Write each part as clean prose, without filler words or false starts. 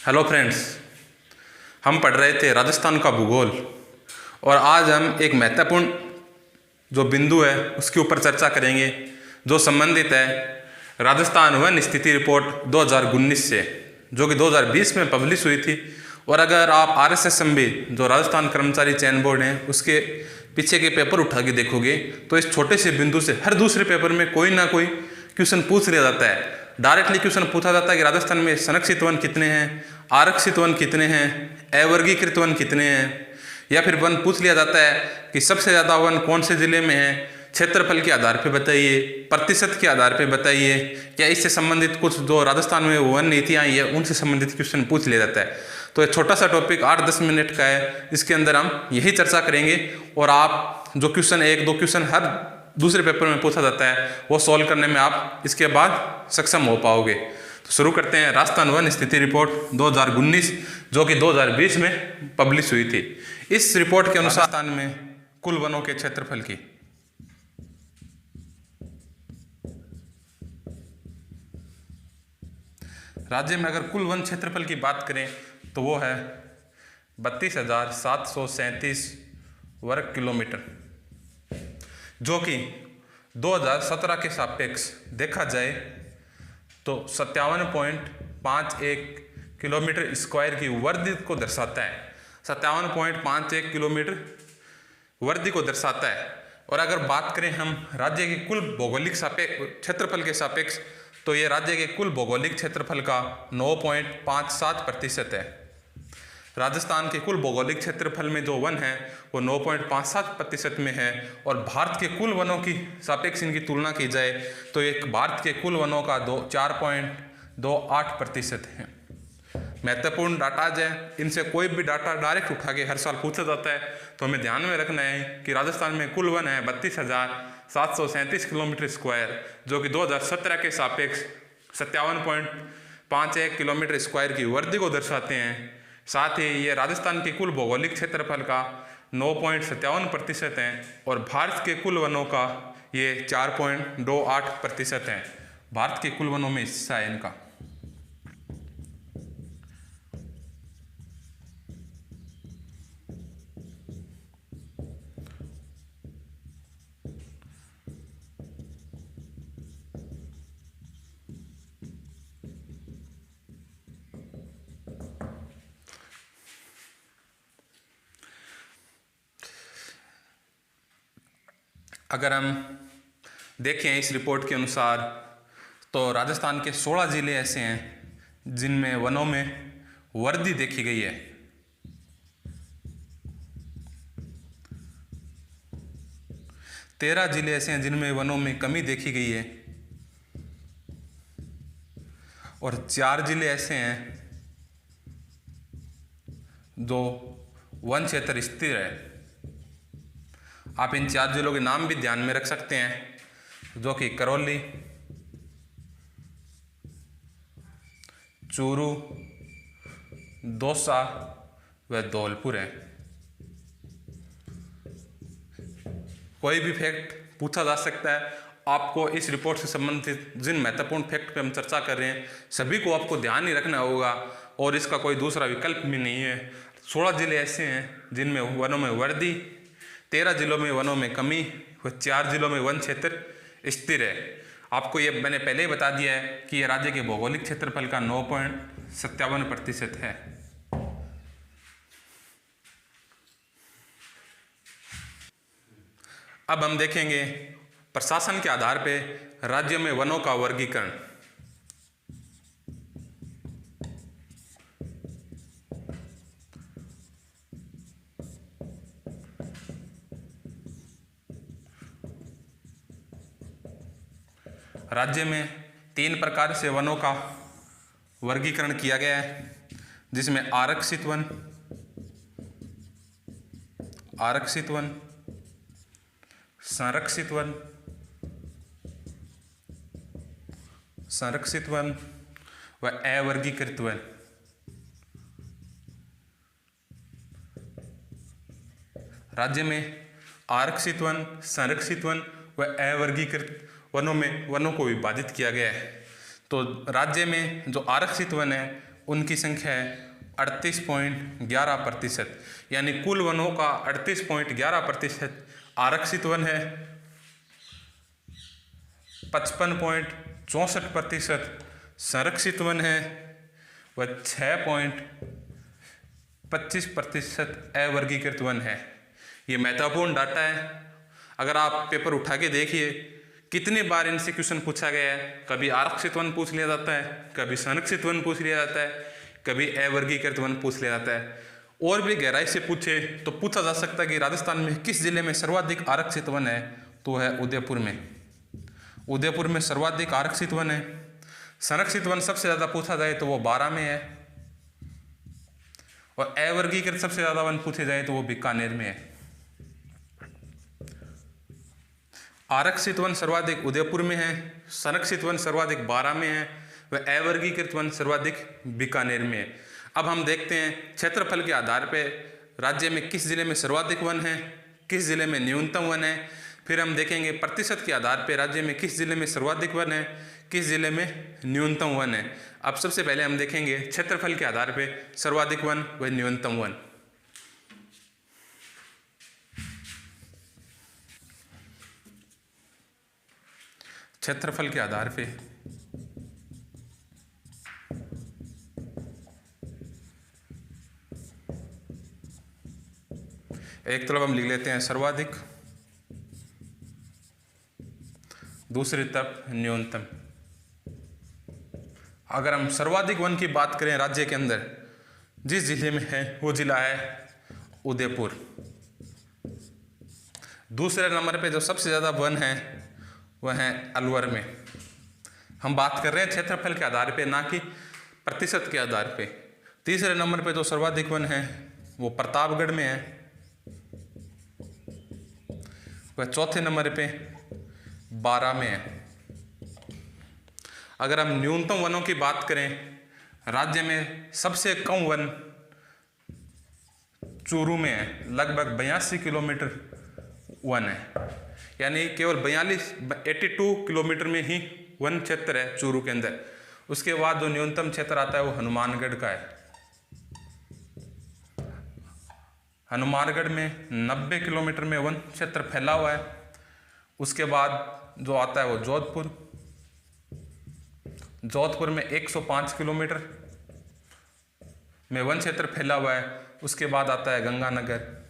Hello friends, हम पढ़ रहे थे राजस्थान का भूगोल और आज हम एक महत्वपूर्ण जो बिंदु है उसके ऊपर चर्चा करेंगे जो संबंधित है राजस्थान वन स्थिति रिपोर्ट 2019 से, जो कि 2020 में पब्लिश हुई थी। और अगर आप RSSMB जो राजस्थान कर्मचारी चयन बोर्ड है उसके पीछे के पेपर उठा के देखोगे तो इस छोटे से बिंदु से हर दूसरे पेपर में कोई ना कोई क्वेश्चन पूछ लिया जाता है। डायरेक्टली क्वेश्चन पूछा जाता है कि राजस्थान में संरक्षित वन कितने हैं, आरक्षित वन कितने हैं, अवर्गीकृत वन कितने हैं, या फिर वन पूछ लिया जाता है कि सबसे ज़्यादा वन कौन से ज़िले में है, क्षेत्रफल के आधार पर बताइए, प्रतिशत के आधार पर बताइए, या इससे संबंधित कुछ जो राजस्थान में वन नीतियाँ आई है उनसे संबंधित क्वेश्चन पूछ लिया जाता है। तो ये छोटा सा टॉपिक 8-10 मिनट का है, इसके अंदर हम यही चर्चा करेंगे और आप जो क्वेश्चन 1-2 क्वेश्चन हर दूसरे पेपर में पूछा जाता है वो सॉल्व करने में आप इसके बाद सक्षम हो पाओगे। तो शुरू करते हैं राजस्थान वन स्थिति रिपोर्ट 2019 जो कि 2020 में पब्लिश हुई थी। इस रिपोर्ट के अनुसार राजस्थान में कुल वनों के क्षेत्रफल की राज्य में अगर कुल वन क्षेत्रफल की बात करें तो वो है 32,737 वर्ग किलोमीटर, जो कि 2017 के सापेक्ष देखा जाए तो 57.51 किलोमीटर स्क्वायर की वर्दी को दर्शाता है। 57.51 किलोमीटर वर्दी को दर्शाता है। और अगर बात करें हम राज्य के कुल भौगोलिक क्षेत्रफल के सापेक्ष तो ये राज्य के कुल भौगोलिक क्षेत्रफल का 9.57% है। राजस्थान के कुल भौगोलिक क्षेत्रफल में जो वन है वो 9.57% में है। और भारत के कुल वनों की सापेक्ष इनकी तुलना की जाए तो एक भारत के कुल वनों का 4.28% है। महत्वपूर्ण डाटाज है, इनसे कोई भी डाटा डायरेक्ट उठा के हर साल पूछा जाता है, तो हमें ध्यान में रखना है कि राजस्थान में कुल वन है 32,737 किलोमीटर स्क्वायर, जो कि 2017 के सापेक्ष 57.51 किलोमीटर स्क्वायर की वर्दी को दर्शाते हैं। साथ ही ये राजस्थान के कुल भौगोलिक क्षेत्रफल का 9.57% है और भारत के कुल वनों का ये 4.28% है। भारत के कुल वनों में हिस्सा है इनका। अगर हम देखें इस रिपोर्ट के अनुसार तो राजस्थान के 16 ज़िले ऐसे हैं जिनमें वनों में वर्दी देखी गई है। तेरह ज़िले ऐसे हैं जिनमें वनों में कमी देखी गई है और 4 ज़िले ऐसे हैं जो वन क्षेत्र स्थिर है। आप इन 4 जिलों के नाम भी ध्यान में रख सकते हैं, जो कि करौली, चूरू, दौसा व धौलपुर है। कोई भी फैक्ट पूछा जा सकता है आपको। इस रिपोर्ट से संबंधित जिन महत्वपूर्ण फैक्ट पे हम चर्चा कर रहे हैं सभी को आपको ध्यान ही रखना होगा और इसका कोई दूसरा विकल्प भी नहीं है। 16 जिले ऐसे हैं जिनमें वनों में वर्दी, 13 जिलों में वनों में कमी व 4 जिलों में वन क्षेत्र स्थिर है। आपको ये मैंने पहले ही बता दिया है कि ये राज्य के भौगोलिक क्षेत्रफल का 9.57% है। अब हम देखेंगे प्रशासन के आधार पे राज्य में वनों का वर्गीकरण। राज्य में 3 प्रकार से वनों का वर्गीकरण किया गया है, जिसमें आरक्षित वन, संरक्षित वन व अवर्गीकृत वन। राज्य में आरक्षित वन, संरक्षित वन व अवर्गीकृत वनों में वनों को विभाजित किया गया है। तो राज्य में जो आरक्षित वन है उनकी संख्या है 38.11%, यानी कुल वनों का 38.11% आरक्षित वन है। 55.64% संरक्षित वन है व 6.25% अवर्गीकृत वन है। ये महत्वपूर्ण डाटा है। अगर आप पेपर उठा के देखिए कितनी बार इनसे क्वेश्चन पूछा गया है। कभी आरक्षित वन पूछ लिया जाता है, कभी संरक्षित वन पूछ लिया जाता है, कभी अवर्गीकृत वन पूछ लिया जाता है। और भी गहराई से पूछे तो पूछा जा सकता है कि राजस्थान में किस जिले में सर्वाधिक आरक्षित वन है, तो है उदयपुर में। उदयपुर में सर्वाधिक आरक्षित वन है। संरक्षित वन सबसे ज़्यादा पूछा जाए तो वो 12 में है और अवर्गीकृत सबसे ज़्यादा वन पूछे जाए तो वो बीकानेर में है। आरक्षित वन सर्वाधिक उदयपुर में है, संरक्षित वन सर्वाधिक 12 में है व अवर्गीकृत वन सर्वाधिक बीकानेर में है। अब हम देखते हैं क्षेत्रफल के आधार पर राज्य में किस जिले में सर्वाधिक वन है, किस जिले में न्यूनतम वन है। फिर हम देखेंगे प्रतिशत के आधार पर राज्य में किस जिले में सर्वाधिक वन है, किस जिले में न्यूनतम वन है। अब सबसे पहले हम देखेंगे क्षेत्रफल के आधार पर सर्वाधिक वन व न्यूनतम वन। क्षेत्रफल के आधार पे एक तरफ हम लिख लेते हैं सर्वाधिक, दूसरी तरफ न्यूनतम। अगर हम सर्वाधिक वन की बात करें राज्य के अंदर, जिस जिले में है वो जिला है उदयपुर। दूसरे नंबर पे जो सबसे ज़्यादा वन है वह है अलवर में। हम बात कर रहे हैं क्षेत्रफल के आधार पे, ना कि प्रतिशत के आधार पे। तीसरे नंबर पे जो सर्वाधिक वन है वो प्रतापगढ़ में है। वह चौथे नंबर पे 12 में है। अगर हम न्यूनतम वनों की बात करें, राज्य में सबसे कम वन चूरू में है, लगभग 82 किलोमीटर वन है, यानी केवल 82 किलोमीटर में ही वन क्षेत्र है चूरू के अंदर। उसके बाद जो न्यूनतम क्षेत्र आता है वो हनुमानगढ़ का है। हनुमानगढ़ में 90 किलोमीटर में वन क्षेत्र फैला हुआ है। उसके बाद जो आता है वो जोधपुर। जोधपुर में 105 किलोमीटर में वन क्षेत्र फैला हुआ है। उसके बाद आता है गंगानगर।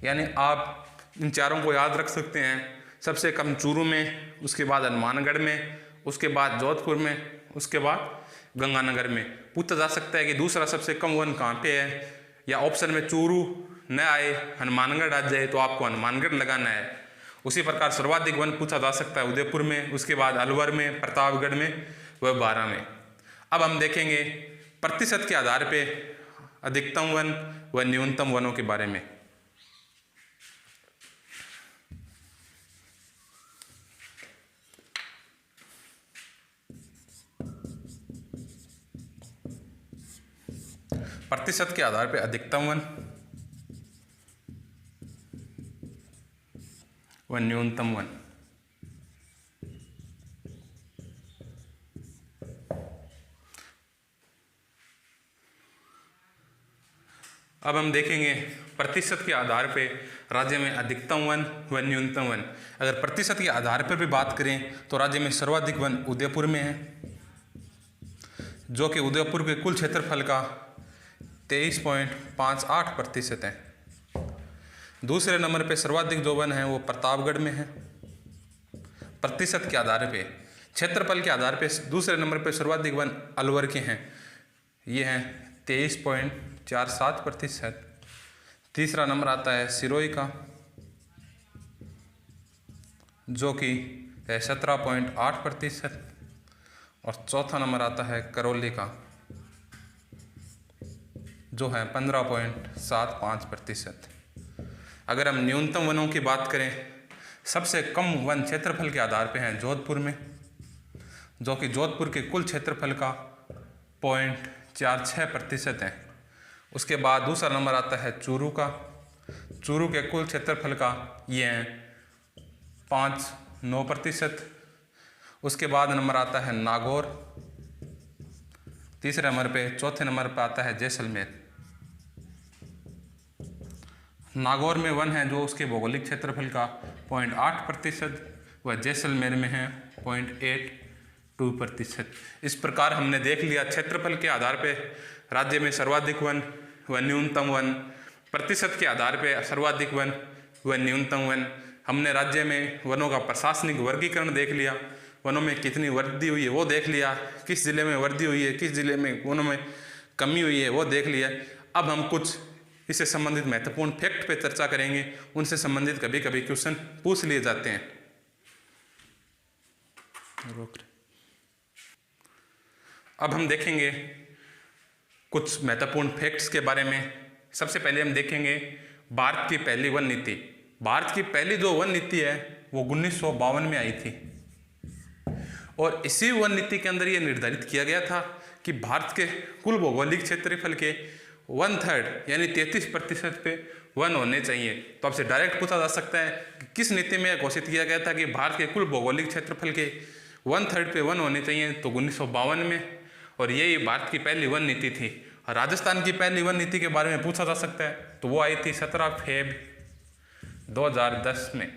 यानी आप इन चारों को याद रख सकते हैं। सबसे कम चूरू में, उसके बाद हनुमानगढ़ में, उसके बाद जोधपुर में, उसके बाद गंगानगर में। पूछा जा सकता है कि दूसरा सबसे कम वन कहाँ पे है, या ऑप्शन में चूरू न आए हनुमानगढ़ आ जाए तो आपको हनुमानगढ़ लगाना है। उसी प्रकार सर्वाधिक वन पूछा जा सकता है उदयपुर में, उसके बाद अलवर में, प्रतापगढ़ में व 12 में। अब हम देखेंगे प्रतिशत के आधार पे अधिकतम वन व न्यूनतम वनों के बारे में। प्रतिशत के आधार पे अधिकतम वन व न्यूनतम वन। अब हम देखेंगे प्रतिशत के आधार पे राज्य में अधिकतम वन व न्यूनतम वन। अगर प्रतिशत के आधार पर भी बात करें तो राज्य में सर्वाधिक वन उदयपुर में है, जो कि उदयपुर के कुल क्षेत्रफल का 23.58% है। दूसरे नंबर पे सर्वाधिक जो वन है वो प्रतापगढ़ में है। प्रतिशत के आधार पे, क्षेत्रफल के आधार पे दूसरे नंबर पे सर्वाधिक वन अलवर के हैं, ये हैं 23.47%। तीसरा नंबर आता है सिरोही का, जो कि है 17.8%, और चौथा नंबर आता है करौली का, जो है 15.75%। अगर हम न्यूनतम वनों की बात करें, सबसे कम वन क्षेत्रफल के आधार पे हैं जोधपुर में, जो कि जोधपुर के कुल क्षेत्रफल का 0.46% है। उसके बाद दूसरा नंबर आता है चूरू का, चूरू के कुल क्षेत्रफल का ये है 5.9%। उसके बाद नंबर आता है नागौर, तीसरे नंबर पे, चौथे नंबर पे आता है जैसलमेर। नागौर में वन है जो उसके भौगोलिक क्षेत्रफल का 0.8% व जैसलमेर में है 0.82%। इस प्रकार हमने देख लिया क्षेत्रफल के आधार पे राज्य में सर्वाधिक वन व न्यूनतम वन, प्रतिशत के आधार पे सर्वाधिक वन व न्यूनतम वन। हमने राज्य में वनों का प्रशासनिक वर्गीकरण देख लिया, वनों में कितनी वृद्धि हुई है वो देख लिया, किस जिले में वृद्धि हुई है, किस जिले में वनों में कमी हुई है वो देख लिया। अब हम कुछ इससे संबंधित महत्वपूर्ण फैक्ट पे चर्चा करेंगे, उनसे संबंधित कभी कभी क्वेश्चन पूछ लिए जाते हैं। अब हम देखेंगे कुछ महत्वपूर्ण फैक्ट्स के बारे में। सबसे पहले हम देखेंगे भारत की पहली वन नीति। भारत की पहली जो वन नीति है वो 1952 में आई थी और इसी वन नीति के अंदर ये निर्धारित किया गया था कि भारत के कुल भौगोलिक क्षेत्रफल के 1/3 यानी 33% पे वन होने चाहिए। तो आपसे डायरेक्ट पूछा जा सकता है कि किस नीति में घोषित किया गया था कि भारत के कुल भौगोलिक क्षेत्रफल के 1/3 पे वन होने चाहिए, तो 1952 में, और यही भारत की पहली वन नीति थी। राजस्थान की पहली वन नीति के बारे में पूछा जा सकता है तो वो आई थी 17 फरवरी 2010 में।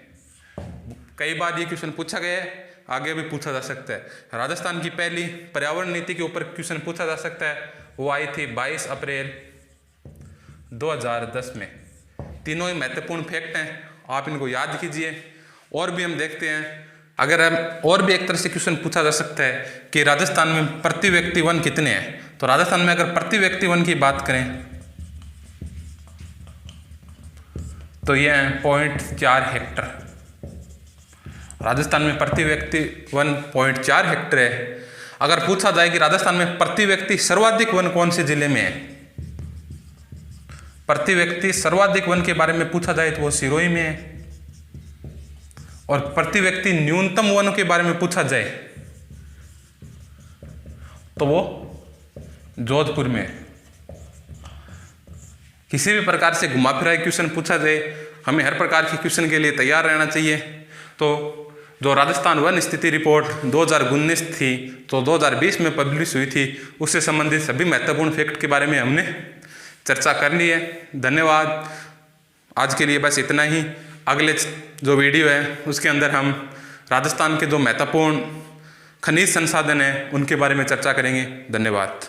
कई बार ये क्वेश्चन पूछा गया है, आगे भी पूछा जा सकता है। राजस्थान की पहली पर्यावरण नीति के ऊपर क्वेश्चन पूछा जा सकता है, वो आई थी 22 अप्रैल 2010 में। तीनों ही महत्वपूर्ण फैक्ट हैं, आप इनको याद कीजिए। और भी हम देखते हैं, अगर हम और भी एक तरह से क्वेश्चन पूछा जा सकता है कि राजस्थान में प्रति व्यक्ति वन कितने हैं, तो राजस्थान में अगर प्रति व्यक्ति वन की बात करें तो ये है 0.4 हेक्टर। राजस्थान में प्रति व्यक्ति वन 0.4 हेक्टर है। अगर पूछा जाए कि राजस्थान में प्रति व्यक्ति सर्वाधिक वन कौन से जिले में है, प्रति व्यक्ति सर्वाधिक वन के बारे में पूछा जाए तो वो सिरोही में है, और प्रति व्यक्ति न्यूनतम वन के बारे में पूछा जाए तो वो जोधपुर में है। किसी भी प्रकार से घुमा फिरा क्वेश्चन पूछा जाए, हमें हर प्रकार के क्वेश्चन के लिए तैयार रहना चाहिए। तो जो राजस्थान वन स्थिति रिपोर्ट 2019 थी तो 2020 में पब्लिश हुई थी, उससे संबंधित सभी महत्वपूर्ण फैक्ट के बारे में हमने चर्चा कर ली है। धन्यवाद। आज के लिए बस इतना ही। अगले जो वीडियो है उसके अंदर हम राजस्थान के जो महत्वपूर्ण खनिज संसाधन हैं उनके बारे में चर्चा करेंगे। धन्यवाद।